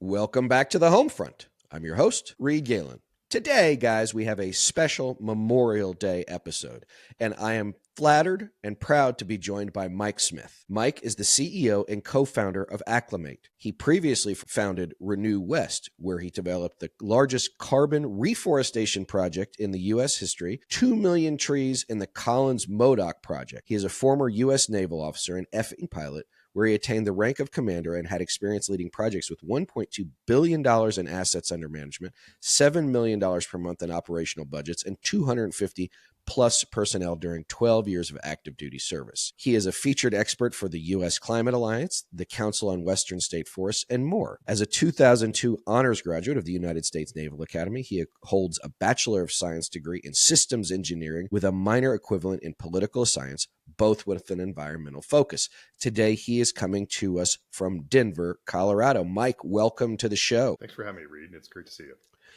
Welcome back to the home front. I'm your host, Reed Galen. Today, guys, we have a special Memorial Day episode, and I am flattered and proud to be joined by Mike Smith. Mike is the CEO and co-founder of Acclimate. He previously founded Renew West, where he developed the largest carbon reforestation project in the U.S. history, 2 million trees in the Collins Modoc project. He is a former U.S. naval officer and F-18 pilot, where he attained the rank of commander and had experience leading projects with $1.2 billion in assets under management, $7 million per month in operational budgets, and 250 plus personnel during 12 years of active duty service. He is a featured expert for the U.S. Climate Alliance, the Council on Western State Forests, and more. As a 2002 honors graduate of the United States Naval Academy, he holds a Bachelor of Science degree in Systems Engineering with a minor equivalent in Political Science, both with an environmental focus. Today, he is coming to us from Denver, Colorado. Mike, welcome to the show. Thanks for having me, Reed. It's great to see you.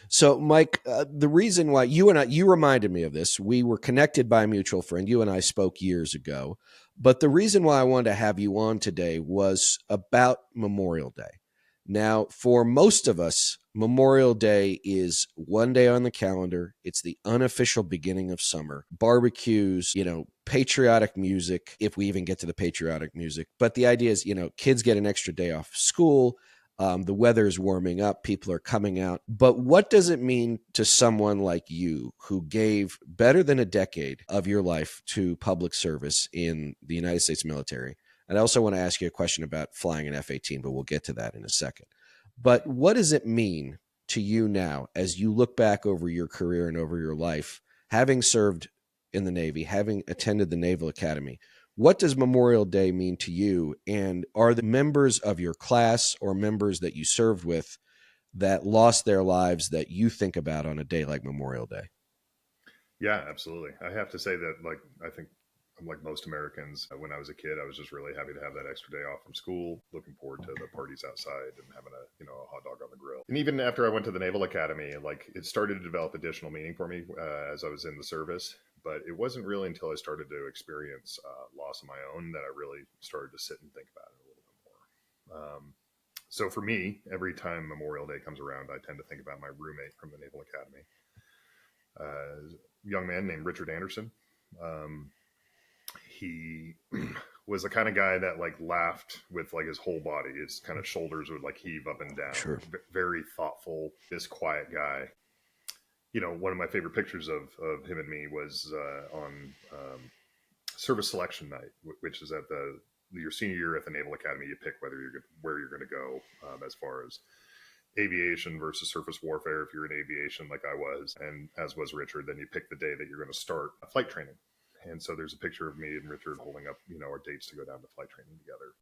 So, Mike, the reason why you reminded me of this, we were connected by a mutual friend. You and I spoke years ago. But the reason why I wanted to have you on today was about Memorial Day. Now, for most of us, Memorial Day is one day on the calendar. It's the unofficial beginning of summer. Barbecues, patriotic music, if we even get to the patriotic music. But the idea is, kids get an extra day off school. The weather is warming up. People are coming out. But what does it mean to someone like you who gave better than a decade of your life to public service in the United States military? And I also want to ask you a question about flying an F-18, but we'll get to that in a second. But what does it mean to you now as you look back over your career and over your life, having served in the Navy, having attended the Naval Academy? What does Memorial Day mean to you? And are the members of your class or members that you served with that lost their lives that you think about on a day like Memorial Day? Yeah, absolutely. I have to say that, I think I'm like most Americans. When I was a kid, I was just really happy to have that extra day off from school, looking forward to the parties outside and having a hot dog on the grill. And even after I went to the Naval Academy, it started to develop additional meaning for me as I was in the service. But it wasn't really until I started to experience loss of my own that I really started to sit and think about it a little bit more. So for me, every time Memorial Day comes around, I tend to think about my roommate from the Naval Academy, a young man named Richard Anderson. He was the kind of guy that laughed with his whole body. His kind of shoulders would heave up and down. Sure. Very thoughtful, this quiet guy. One of my favorite pictures of him and me was on service selection night, which is at your senior year at the Naval Academy. You pick where you're going to go as far as aviation versus surface warfare. If you're in aviation like I was, and as was Richard, then you pick the day that you're going to start flight training. And so there's a picture of me and Richard holding up, our dates to go down to flight training together.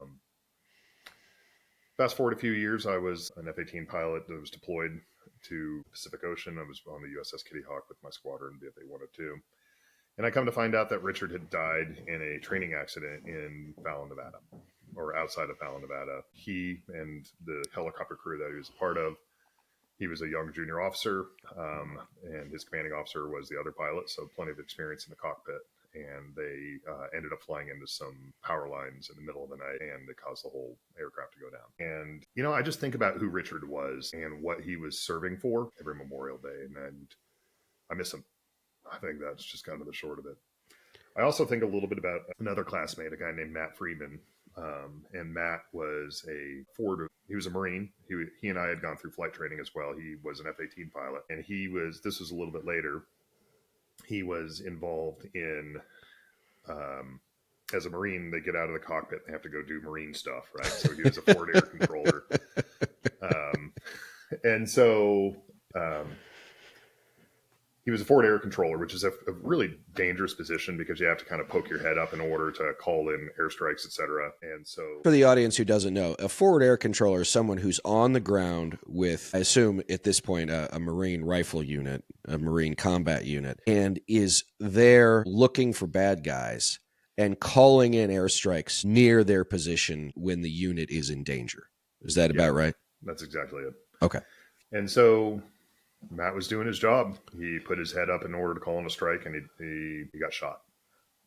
Fast forward a few years, I was an F-18 pilot that was deployed to Pacific Ocean. I was on the USS Kitty Hawk with my squadron, BFA 102. And I come to find out that Richard had died in a training accident in Fallon, Nevada, or outside of Fallon, Nevada. He and the helicopter crew that he was a part of, he was a young junior officer, and his commanding officer was the other pilot, so plenty of experience in the cockpit. And they ended up flying into some power lines in the middle of the night, and it caused the whole aircraft to go down. And, I just think about who Richard was and what he was serving for every Memorial Day, and I miss him. I think that's just kind of the short of it. I also think a little bit about another classmate, a guy named Matt Friedman. And Matt was he was a Marine. He and I had gone through flight training as well. He was an F-18 pilot, and this was a little bit later. He was involved in, as a Marine, they get out of the cockpit, they have to go do Marine stuff, right? So he was a forward air controller. And so he was a forward air controller, which is a really dangerous position because you have to kind of poke your head up in order to call in airstrikes, et cetera. And so for the audience who doesn't know, a forward air controller is someone who's on the ground with, I assume at this point, a Marine rifle unit, a Marine combat unit, and is there looking for bad guys and calling in airstrikes near their position when the unit is in danger. Is that about right? That's exactly it. Okay. And so Matt was doing his job. He put his head up in order to call in a strike, and he got shot.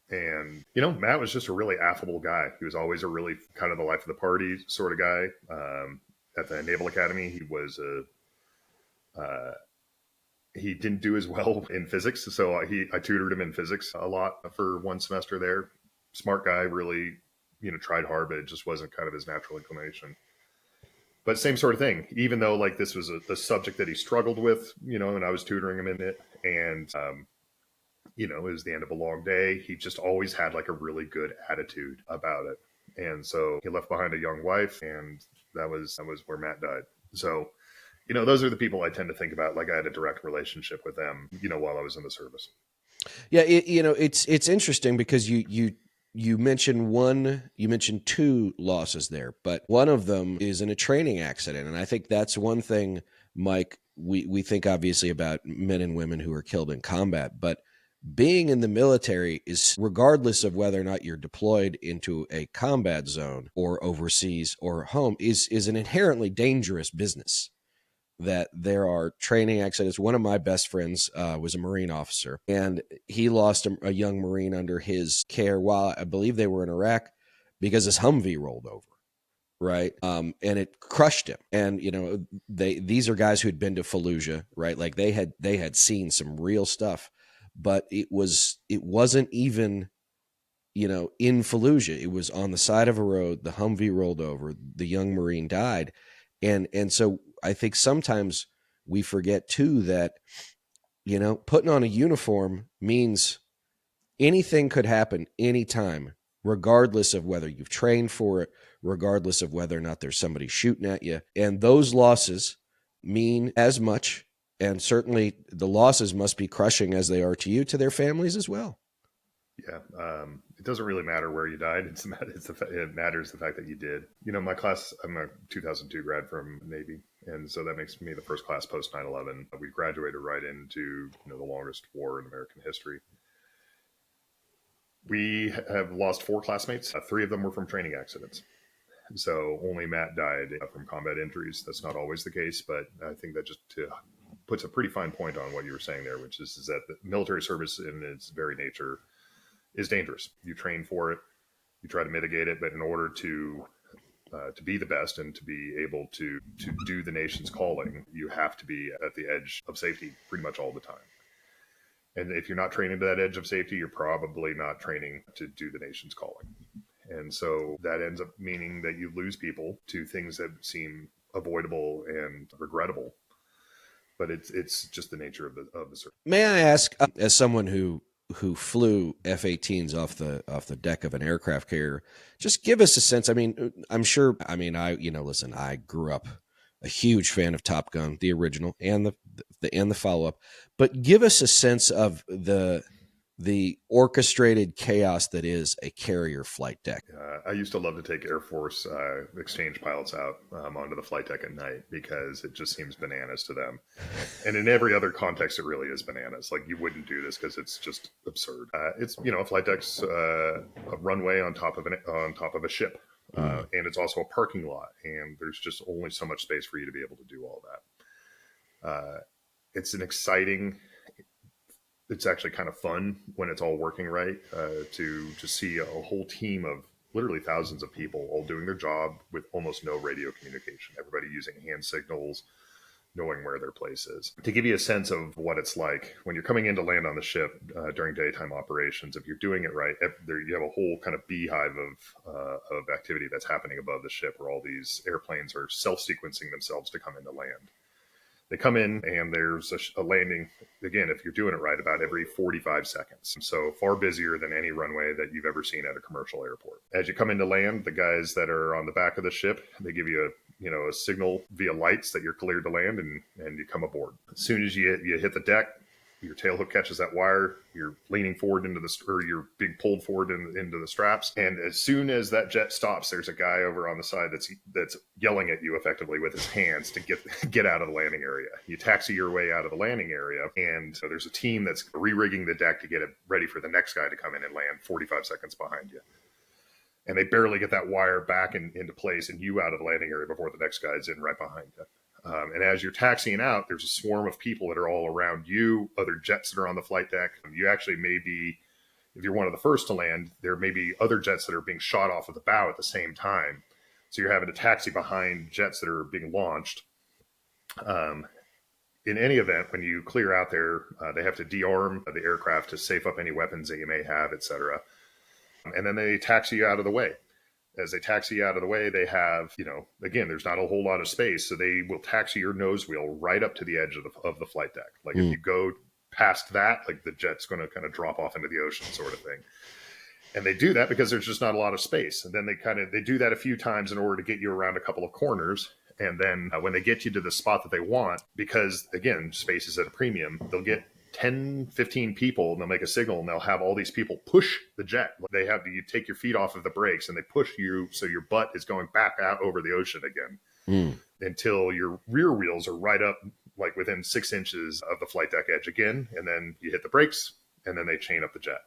And, Matt was just a really affable guy. He was always a really kind of the life of the party sort of guy. at the Naval Academy. He didn't do as well in physics, so I tutored him in physics a lot for one semester there. Smart guy, really, tried hard, but it just wasn't kind of his natural inclination. But same sort of thing. Even though like this was a subject that he struggled with, and I was tutoring him in it, and it was the end of a long day. He just always had like a really good attitude about it. And so he left behind a young wife, and that was where Matt died. So, those are the people I tend to think about. Like I had a direct relationship with them, while I was in the service. Yeah, it's interesting because you mentioned two losses there, but one of them is in a training accident, and I think that's one thing, Mike. We think obviously about men and women who are killed in combat, but being in the military is, regardless of whether or not you're deployed into a combat zone or overseas or home, is an inherently dangerous business. That there are training accidents. One of my best friends was a Marine officer, and he lost a young Marine under his care while I believe they were in Iraq because his Humvee rolled over. Right. And it crushed him. And, these are guys who'd been to Fallujah, right? Like they had seen some real stuff, but it wasn't even, in Fallujah. It was on the side of a road. The Humvee rolled over. The young Marine died. And so I think sometimes we forget too that, putting on a uniform means anything could happen anytime, regardless of whether you've trained for it, regardless of whether or not there's somebody shooting at you. And those losses mean as much. And certainly the losses must be crushing as they are to you, to their families as well. Yeah. It doesn't really matter where you died. It matters the fact that you did. My class, I'm a 2002 grad from Navy. And so that makes me the first class post 9/11. We graduated right into, the longest war in American history. We have lost 4 classmates. 3 of them were from training accidents. So only Matt died from combat injuries. That's not always the case, but I think that just puts a pretty fine point on what you were saying there, which is that the military service in its very nature is dangerous. You train for it, you try to mitigate it, but in order to be the best and to be able to do the nation's calling, you have to be at the edge of safety pretty much all the time. And if you're not training to that edge of safety, you're probably not training to do the nation's calling. And so that ends up meaning that you lose people to things that seem avoidable and regrettable. But it's just the nature of the service. May I ask, as someone who flew F-18s off the deck of an aircraft carrier, just give us a sense. I mean, I'm sure. I mean, listen. I grew up a huge fan of Top Gun, the original, and the follow up. But give us a sense of the orchestrated chaos that is a carrier flight deck. I used to love to take Air Force exchange pilots out onto the flight deck at night because it just seems bananas to them. And in every other context, it really is bananas. Like you wouldn't do this because it's just absurd. It's a flight deck's a runway on top of a ship, and it's also a parking lot. And there's just only so much space for you to be able to do all that. It's an exciting. It's actually kind of fun when it's all working right to see a whole team of literally thousands of people all doing their job with almost no radio communication. Everybody using hand signals, knowing where their place is. To give you a sense of what it's like when you're coming in to land on the ship during daytime operations, if you're doing it right, you have a whole kind of beehive of activity that's happening above the ship where all these airplanes are self-sequencing themselves to come into land. They come in and there's a landing, again, if you're doing it right, about every 45 seconds. So far busier than any runway that you've ever seen at a commercial airport. As you come into land, the guys that are on the back of the ship, they give you a signal via lights that you're cleared to land and you come aboard. As soon as you hit the deck, your tail hook catches that wire, you're leaning forward you're being pulled forward into the straps. And as soon as that jet stops, there's a guy over on the side that's yelling at you effectively with his hands to get out of the landing area. You taxi your way out of the landing area, and so there's a team that's re-rigging the deck to get it ready for the next guy to come in and land 45 seconds behind you. And they barely get that wire back into place and you out of the landing area before the next guy's in right behind you. And as you're taxiing out, there's a swarm of people that are all around you, other jets that are on the flight deck. You actually may be, if you're one of the first to land, there may be other jets that are being shot off of the bow at the same time. So you're having to taxi behind jets that are being launched. Um, in any event, when you clear out there, they have to de-arm the aircraft to safe up any weapons that you may have, etc. And then they taxi you out of the way. As they taxi you out of the way, they have, again, there's not a whole lot of space. So they will taxi your nose wheel right up to the edge of the flight deck. Like if you go past that, like the jet's going to kind of drop off into the ocean sort of thing. And they do that because there's just not a lot of space. And then they do that a few times in order to get you around a couple of corners. And then when they get you to the spot that they want, because again, space is at a premium, they'll get 10, 15 people and they'll make a signal and they'll have all these people push the jet. They have you take your feet off of the brakes and they push you so your butt is going back out over the ocean again until your rear wheels are right up like within 6 inches of the flight deck edge again. And then you hit the brakes and then they chain up the jet.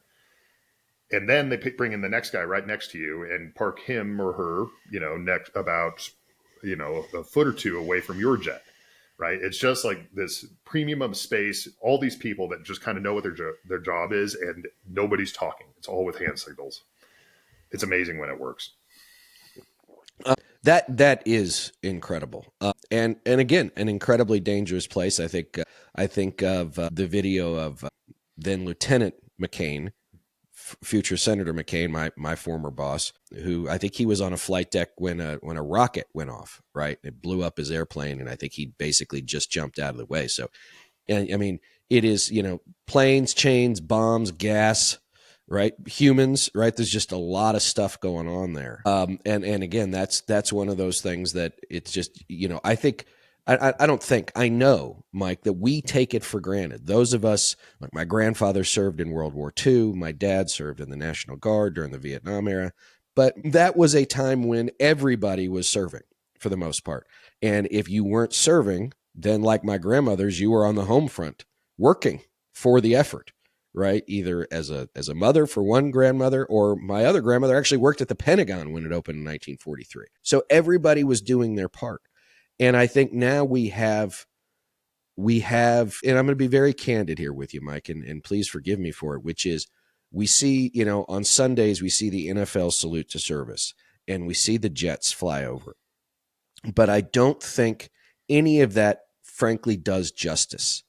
And then they bring in the next guy right next to you and park him or her, next about, a foot or two away from your jet, right? It's just like this premium of space, all these people that just kind of know what their job is and nobody's talking. It's all with hand signals. It's amazing when it works. That is incredible, and again, an incredibly dangerous place. I think of the video of then Lieutenant McCain, future Senator McCain, my former boss, who I think he was on a flight deck when a rocket went off, right? It blew up his airplane, and I think he basically just jumped out of the way. So, and I mean, it is planes, chains, bombs, gas, right? Humans, right? There's just a lot of stuff going on there. And again, that's one of those things that it's just I think. I know, Mike, that we take it for granted. Those of us, like my grandfather served in World War II, my dad served in the National Guard during the Vietnam era, but that was a time when everybody was serving for the most part. And if you weren't serving, then like my grandmothers, you were on the home front working for the effort, right? Either as a mother for one grandmother, or my other grandmother actually worked at the Pentagon when it opened in 1943. So everybody was doing their part. And I think now we have, and I'm going to be very candid here with you, Mike, and please forgive me for it, which is we see, on Sundays, we see the NFL salute to service and we see the jets fly over. But I don't think any of that, frankly, does justice,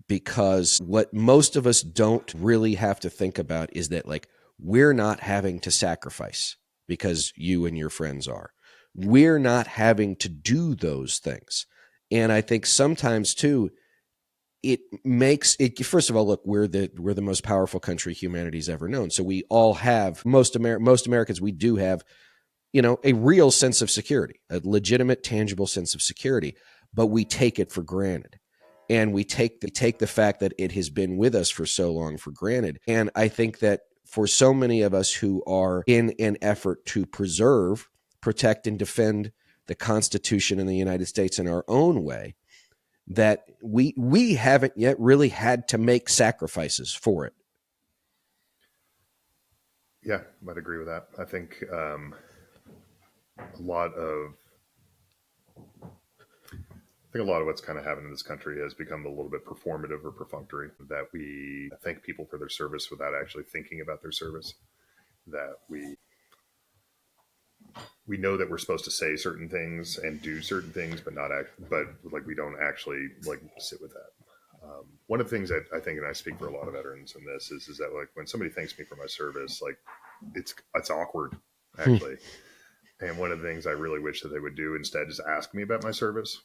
because what most of us don't really have to think about is that, like, we're not having to sacrifice because you and your friends are. We're not having to do those things. And I think sometimes too, it makes it, first of all, look, we're the most powerful country humanity's ever known. So we all have, most Americans, we do have, a real sense of security, a legitimate, tangible sense of security, but we take it for granted. And we take the fact that it has been with us for so long for granted. And I think that for so many of us who are in an effort to preserve, protect, and defend the Constitution in the United States in our own way, that we haven't yet really had to make sacrifices for it. Yeah, I might agree with that. I think a lot of what's kind of happened in this country has become a little bit performative or perfunctory, that we thank people for their service without actually thinking about their service, that we know that we're supposed to say certain things and do certain things, but we don't actually like sit with that. One of the things that I think, and I speak for a lot of veterans in this, is that like when somebody thanks me for my service, like it's awkward actually. And one of the things I really wish that they would do instead is ask me about my service.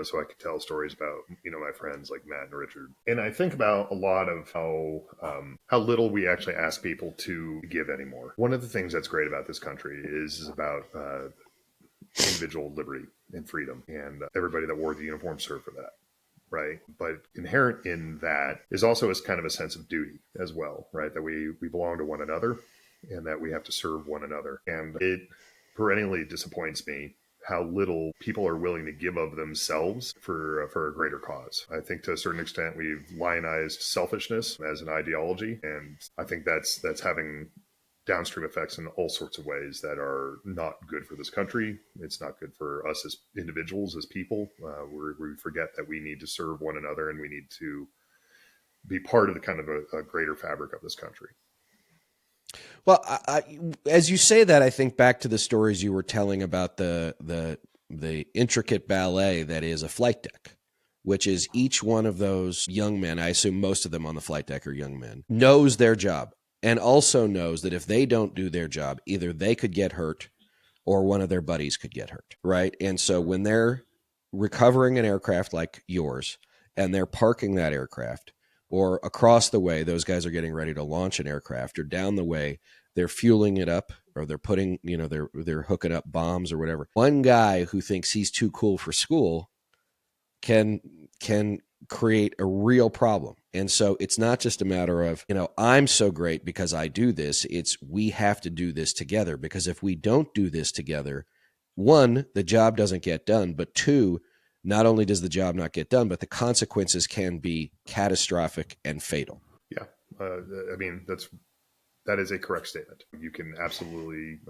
So I could tell stories about, my friends like Matt and Richard. And I think about a lot of how little we actually ask people to give anymore. One of the things that's great about this country is about individual liberty and freedom, and everybody that wore the uniform served for that. Right. But inherent in that is also as kind of a sense of duty as well, right? That we belong to one another and that we have to serve one another. And it perennially disappoints me how little people are willing to give of themselves for a greater cause. I think to a certain extent we've lionized selfishness as an ideology, and I think that's having downstream effects in all sorts of ways that are not good for this country. It's not good for us as individuals, as people. We forget that we need to serve one another and we need to be part of the kind of a greater fabric of this country. Well, as you say that, I think back to the stories you were telling about the intricate ballet that is a flight deck, which is each one of those young men, I assume most of them on the flight deck are young men, knows their job and also knows that if they don't do their job, either they could get hurt or one of their buddies could get hurt, right? And so when they're recovering an aircraft like yours and they're parking that aircraft, or across the way, those guys are getting ready to launch an aircraft, or down the way, they're fueling it up, or they're putting, they're hooking up bombs or whatever. One guy who thinks he's too cool for school can create a real problem. And so it's not just a matter of, I'm so great because I do this. It's we have to do this together, because if we don't do this together, one, the job doesn't get done, but two, not only does the job not get done, but the consequences can be catastrophic and fatal. Yeah. I mean, that is a correct statement. You can absolutely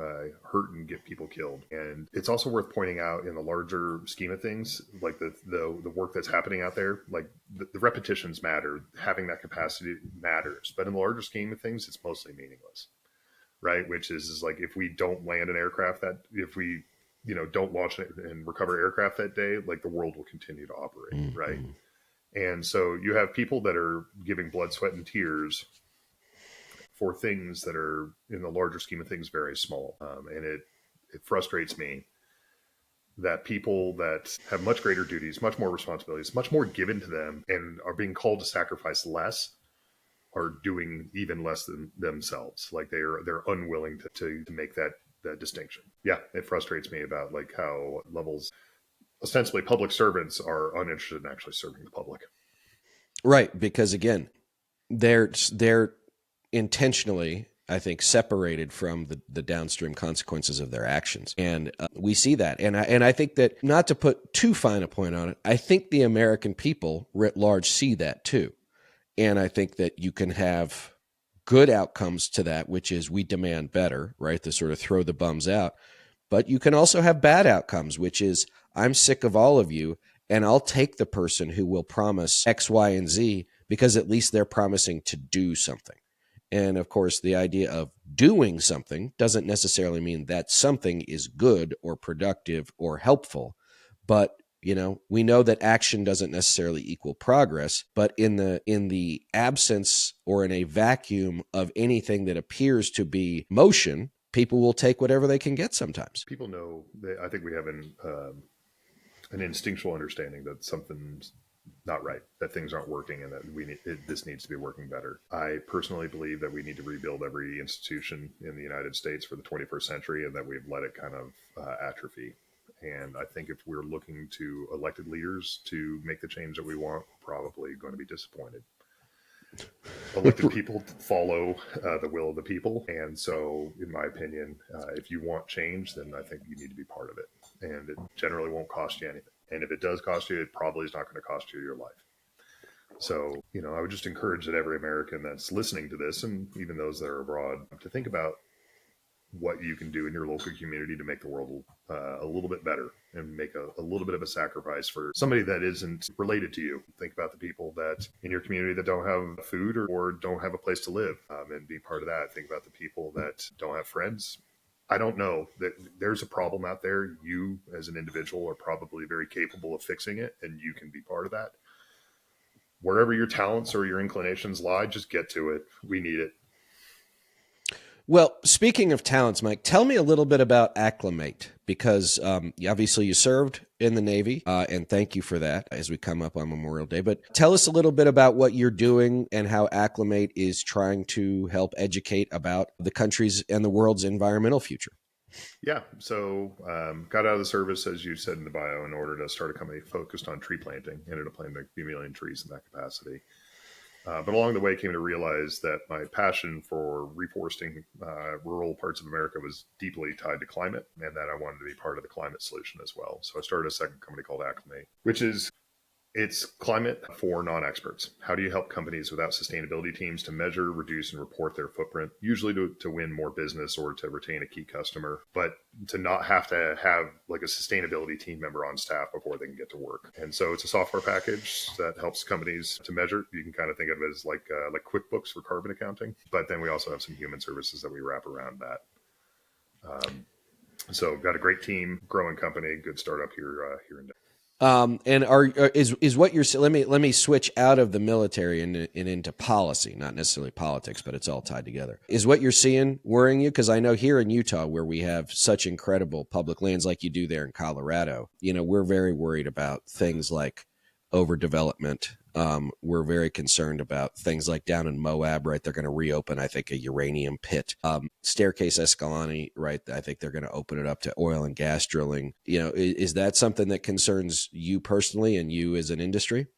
hurt and get people killed. And it's also worth pointing out, in the larger scheme of things, like the work that's happening out there, like the repetitions matter, having that capacity matters. But in the larger scheme of things, it's mostly meaningless, right? Which is like, if we don't land an aircraft, if we don't launch it and recover aircraft that day, like the world will continue to operate, Mm-hmm. right? And so you have people that are giving blood, sweat, and tears for things that are, in the larger scheme of things, very small. And it frustrates me that people that have much greater duties, much more responsibilities, much more given to them, and are being called to sacrifice less, are doing even less than themselves. Like they're unwilling to make that distinction. Yeah, it frustrates me about like how levels, ostensibly public servants, are uninterested in actually serving the public. Right, because again, they're intentionally, I think, separated from the downstream consequences of their actions, and we see that. And I think that, not to put too fine a point on it, I think the American people writ large see that too, and I think that you can have good outcomes to that, which is we demand better, right? To sort of throw the bums out. But you can also have bad outcomes, which is I'm sick of all of you, and I'll take the person who will promise X, Y, and Z, because at least they're promising to do something. And of course, the idea of doing something doesn't necessarily mean that something is good or productive or helpful. But, we know that action doesn't necessarily equal progress, but in the absence or in a vacuum of anything that appears to be motion, people will take whatever they can get sometimes. People know, I think we have an instinctual understanding that something's not right, that things aren't working, and that this needs to be working better. I personally believe that we need to rebuild every institution in the United States for the 21st century, and that we've let it kind of atrophy. And I think if we're looking to elected leaders to make the change that we want, we're probably going to be disappointed. Elected people follow the will of the people. And so, in my opinion, if you want change, then I think you need to be part of it. And it generally won't cost you anything. And if it does cost you, it probably is not going to cost you your life. So, I would just encourage that every American that's listening to this, and even those that are abroad, to think about what you can do in your local community to make the world a little bit better, and make a little bit of a sacrifice for somebody that isn't related to you. Think about the people that in your community that don't have food or don't have a place to live, and be part of that. Think about the people that don't have friends. I don't know, that there's a problem out there. You as an individual are probably very capable of fixing it, and you can be part of that. Wherever your talents or your inclinations lie, just get to it. We need it. Well, speaking of talents, Mike, tell me a little bit about Acclimate, because obviously you served in the Navy, and thank you for that as we come up on Memorial Day. But tell us a little bit about what you're doing and how Acclimate is trying to help educate about the country's and the world's environmental future. Yeah. So got out of the service, as you said in the bio, in order to start a company focused on tree planting. Ended up planting a few million trees in that capacity. But along the way, came to realize that my passion for reforesting rural parts of America was deeply tied to climate, and that I wanted to be part of the climate solution as well. So I started a second company called Acclimate, which is It's climate for non-experts. How do you help companies without sustainability teams to measure, reduce, and report their footprint, usually to win more business or to retain a key customer, but to not have to have like a sustainability team member on staff before they can get to work. And so it's a software package that helps companies to measure. You can kind of think of it as like QuickBooks for carbon accounting, but then we also have some human services that we wrap around that. So got a great team, growing company, good startup here in Denver. And is what you're, let me switch out of the military and into policy, not necessarily politics, but it's all tied together. Is what you're seeing worrying you? Because I know here in Utah, where we have such incredible public lands like you do there in Colorado, we're very worried about things like overdevelopment. We're very concerned about things like down in Moab, right? They're going to reopen, I think, a uranium pit. Staircase Escalante, right? I think they're going to open it up to oil and gas drilling. Is that something that concerns you personally and you as an industry?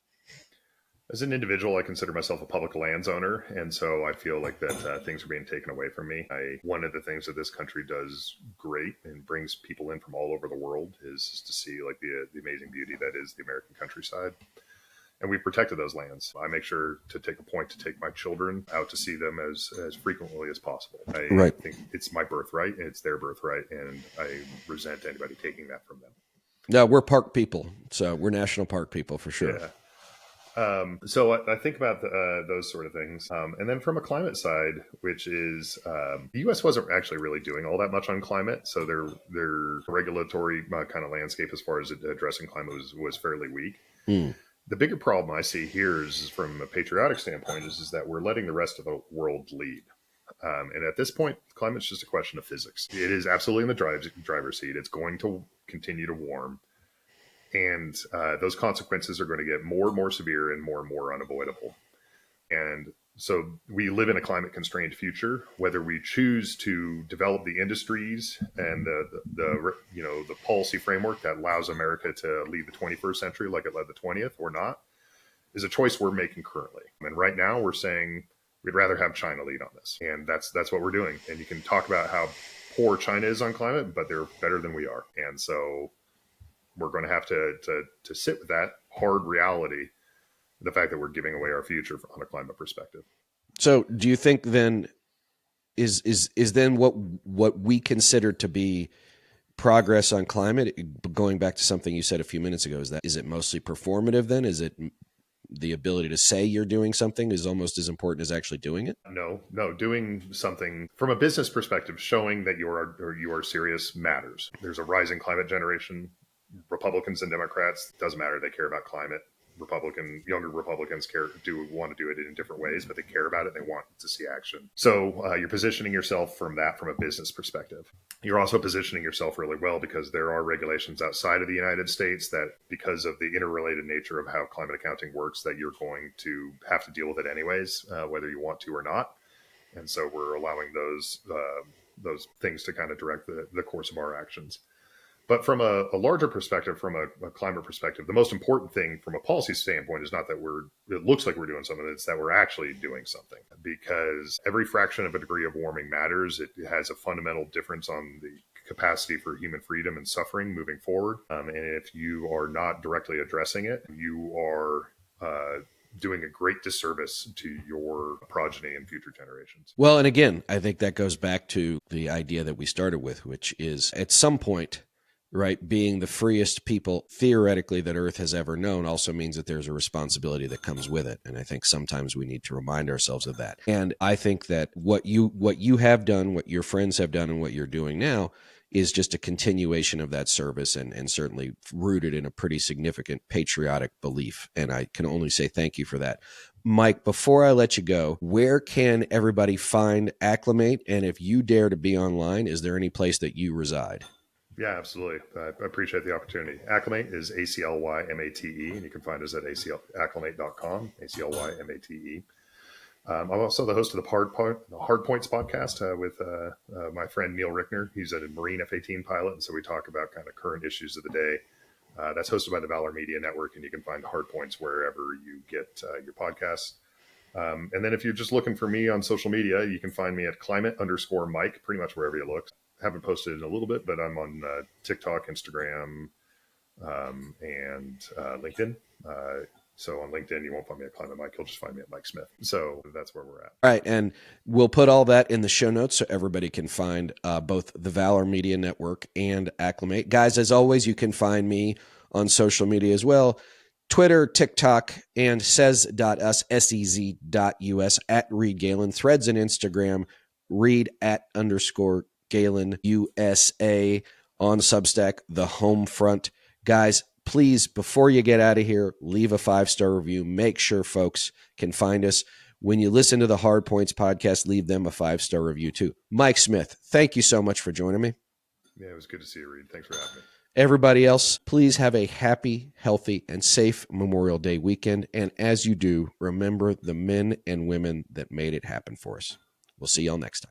As an individual, I consider myself a public lands owner, and so I feel like that things are being taken away from me. One of the things that this country does great and brings people in from all over the world is to see like the amazing beauty that is the American countryside. And we've protected those lands. I make sure to take a point to take my children out to see them as frequently as possible. I think it's my birthright and it's their birthright, and I resent anybody taking that from them. No, we're park people. So we're national park people for sure. Yeah. So I think about those sort of things. And then from a climate side, which is the U.S. wasn't actually really doing all that much on climate. So their regulatory kind of landscape as far as addressing climate was fairly weak. The bigger problem I see here is from a patriotic standpoint is that we're letting the rest of the world lead. And at this point, climate's just a question of physics. It is absolutely in the driver's seat. It's going to continue to warm. And those consequences are going to get more and more severe and more unavoidable. And so we live in a climate constrained future, whether we choose to develop the industries and the policy framework that allows America to lead the 21st century like it led the 20th or not, is a choice we're making currently. And right now we're saying we'd rather have China lead on this. And that's what we're doing. And you can talk about how poor China is on climate, but they're better than we are. And so we're going to have to sit with that hard reality, the fact that we're giving away our future on a climate perspective. So do you think then is then what we consider to be progress on climate, going back to something you said a few minutes ago, is it mostly performative then? Is it the ability to say you're doing something is almost as important as actually doing it? No, doing something from a business perspective, showing that you are serious matters. There's a rising climate generation. Republicans and Democrats, doesn't matter. They care about climate. Younger Republicans want to do it in different ways, but they care about it. They want to see action. So you're positioning yourself from a business perspective. You're also positioning yourself really well because there are regulations outside of the United States that, because of the interrelated nature of how climate accounting works, that you're going to have to deal with it anyways, whether you want to or not. And so we're allowing those things to kind of direct the course of our actions. But from a larger perspective, from a climate perspective, the most important thing from a policy standpoint is not that it looks like we're doing something, it's that we're actually doing something. Because every fraction of a degree of warming matters. It has a fundamental difference on the capacity for human freedom and suffering moving forward. And if you are not directly addressing it, you are doing a great disservice to your progeny and future generations. Well, and again, I think that goes back to the idea that we started with, which is at some point, right, being the freest people theoretically that Earth has ever known also means that there's a responsibility that comes with it. And I think sometimes we need to remind ourselves of that. And I think that what you have done, what your friends have done, and what you're doing now is just a continuation of that service and certainly rooted in a pretty significant patriotic belief. And I can only say thank you for that. Mike, before I let you go, where can everybody find Acclimate? And if you dare to be online, is there any place that you reside? Yeah, absolutely. I appreciate the opportunity. Acclimate is ACLYMATE, and you can find us at acclimate.com, ACLYMATE. I'm also the host of the Hard Points podcast with my friend Neil Rickner. He's a Marine F-18 pilot, and so we talk about kind of current issues of the day. That's hosted by the Valor Media Network, and you can find Hard Points wherever you get your podcasts. And then if you're just looking for me on social media, you can find me at climate_Mike, pretty much wherever you look. Haven't posted in a little bit, but I'm on TikTok, Instagram, and LinkedIn. So on LinkedIn, you won't find me at Climate Mike. You'll just find me at Mike Smith. So that's where we're at. All right. And we'll put all that in the show notes so everybody can find both the Valor Media Network and Acclimate. Guys, as always, you can find me on social media as well. Twitter, TikTok, and says.us, sez.us, at Reed Galen. Threads and Instagram, Reed @_Galen USA. On Substack, The Home Front. Guys, please, before you get out of here, leave a 5-star review. Make sure folks can find us. When you listen to the Hard Points podcast, leave them a 5-star review too. Mike Smith, thank you so much for joining me. Yeah, it was good to see you, Reed. Thanks for having me. Everybody else, please have a happy, healthy, and safe Memorial Day weekend. And as you do, remember the men and women that made it happen for us. We'll see y'all next time.